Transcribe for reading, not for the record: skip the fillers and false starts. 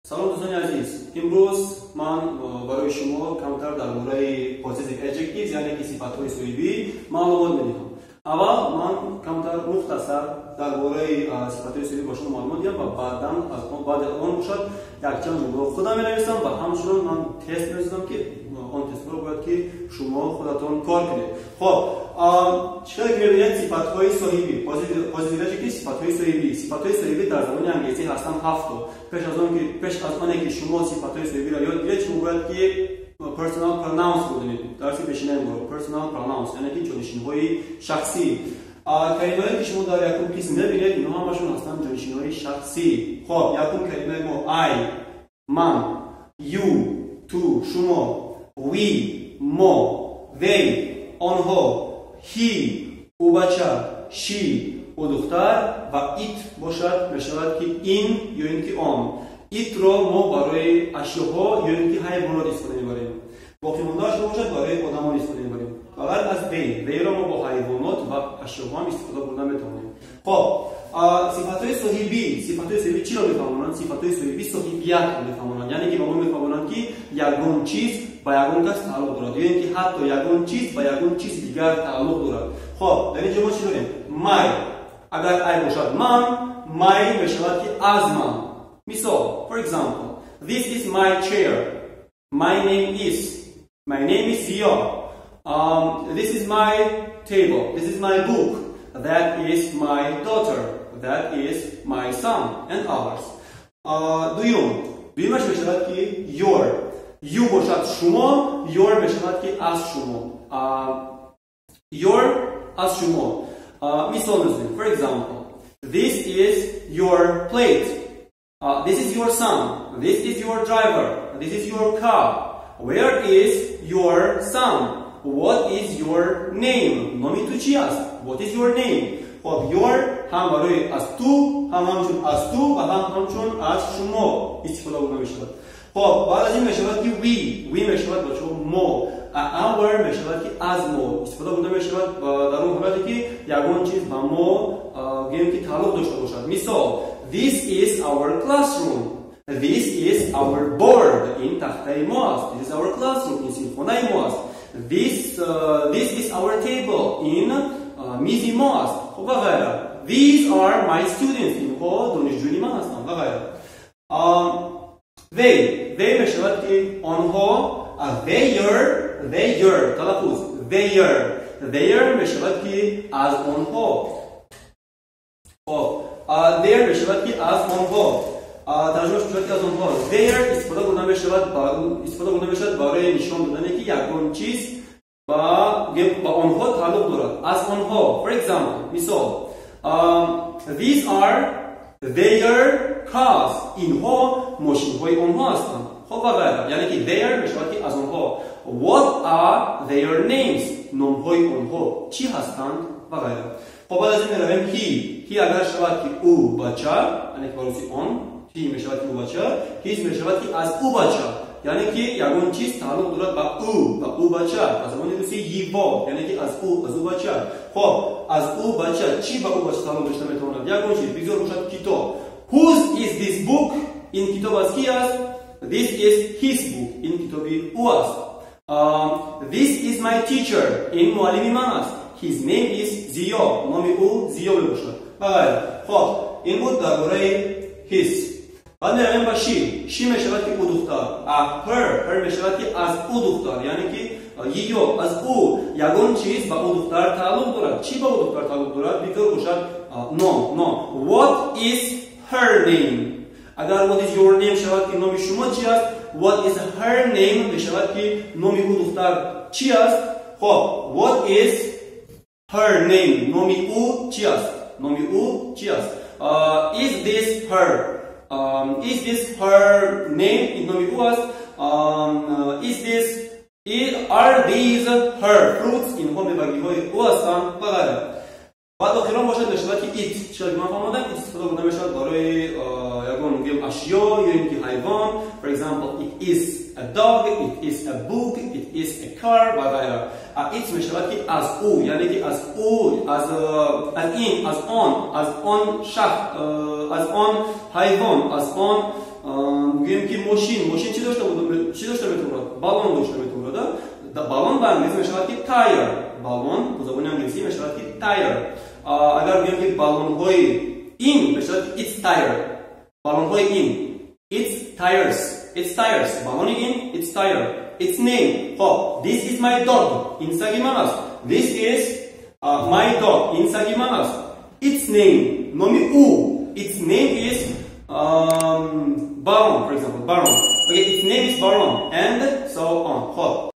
سلام دوستان عزیز، امروز من برای شما کمتر درباره پوزیتیو ادجکتیوز یعنی که صفت‌های سلبی معلومات میدم. اول من کمتر مختصر درباره صفت‌های سلبی با شما معلومات میدم و بعد اون باشد یک چند جمله خودم مینویسم و همچنین من تست می‌ذارم که اون تست رو باید که شما خودتون کار کنید. خب چطور می‌بینید صفت‌های سلبی پوزیتیو ادجکتیو صفت‌های سلبی در زبان انگلیسی هستن 7 تا. پیش از آنکه که شما صفت‌های سلبی را یاد بگیرید شما باید که personal pronouns بدونید. درسی پیشینه رو personal pronouns یعنی که جانشین‌های شخصی. کلمه‌ای که شما در یک قسم می‌بینید اینها همشون هستن جانشین‌های شخصی. خب یک کلمه ما I من you تو شما we ما they آنها he او بچه she او دختر و it باشد میشود که این یا اینکه آن. it را ما برای اشیاءها یا اینکه حیوانات استفاده می‌بریم. باقی مانده‌اش باشد برای آدم‌ها استفاده می‌بریم. فقط از they را ما با حیوانات و اشیاءها هم استفاده بردن می‌توانیم. خب صفت‌های سلبی چی را می‌فهمونند؟ صفت‌های سلبی صحیحیت را می‌فهمونند. یعنی که ما می‌فهمونند که یگان چیز با یگان کس تعلق دارد یا اینکه حتی یگان چیز با یگان چیز دیگر تعلق دارد. خب در اینجا ما چی داریم؟ my اگر I باشد من my میشود که از من. مثال for example this is my chair my name is Zia this is my table this is my book that is my daughter that is my son and others. دویمش میشود که your you باشد شما your میشود که از شما your از شما. مثال میزنیم for example this is your plate this is your son this is your driver this is your car where is your son what is your name نامی تو چی است what is your name. خب your هم برای از تو همچون از تو و همچون از شما استفاده بوده میشود. خب بعد از این میشود که we میشود با شما ما our میشود که از ما استفاده بوده میشود در اون حالتی که یگان چیز با ما گیم که تعلق داشته باشد. مثال this is our classroom this is our board این تخته ما است this is our classroom این سینخانه ما است this is our table این میز ما است و غیره. these are my students اینها دانشجوی من هستند و غیره. they میشود که آنها their تلفظ their میشود که از آنها. خب their میشود که از آنها ترجمه میشود که از آنها. their استفاده بوده میشود برای نشان دادن که یگان چیز با آنها تعلق دارد از آنها. for example مثال these are their cars اینها ماشین های آنها هستند. خب و غیره. یعنی که their میشود که از آنها. what are their names نام های آنها چی هستند و غیره. خب بعد از این میرویم he اگر شود که او بچه یعنی که برای آن he میشود که او بچه his میشود که از او بچه یعنی که یگان چیز تعلق دارد با او بچه از زبان روسی یوا یعنی که از او بچه. خب از او بچه چی با او بچه تعلق داشته میتواند؟ یگان چیز بگذار باشد کتاب whose is this book این کتاب از کی است؟ this is his book این کتابی او است. this is my teacher این معلمی من است his name is Zia نام او زیا باشد. بله خب این بود درباره his. بعد میرویم با she میشود که او دختر her میشود که از او دختر یعنی که یا از او یگان چیز با او دختر تعلق دارد. چی با او دختر تعلق دارد؟ بگذار باشد نام. what is her name اگر what is your name شود که نام شما چی است what is her name میشود که نام او دختر چی است. خب what is her name نام او چی است is this her name این نام او است. are these her fruits اینها میوگی های او هستند و غیره. بعد آخران باشد میشود که it چرا که من فهمیدم it استفاده بوده میشود برای یگان گیم اشیا یا اینکه حیوان. for example it is a dog it is a book it is a car و غیره. it میشود که از او یعنی که از او از این از آن شخص از آن حیوان از آن میگیم که ماشین چی داشته میتونه؟ بالون داشته میتونه. بالون به انگلیسی میشود که تایر. بالون به زبان انگلیسی میشود که تایر. اگر میگیم که بالون های این میشود it's tire. بالون های این it's tires. بالون این it's tire. Its name. Oh, this is my dog. Insagi manas. This is my dog. Insagi manas. Its name. Nomi u. Its name is Baron, for example. Baron. Okay, its name is Baron, and so on.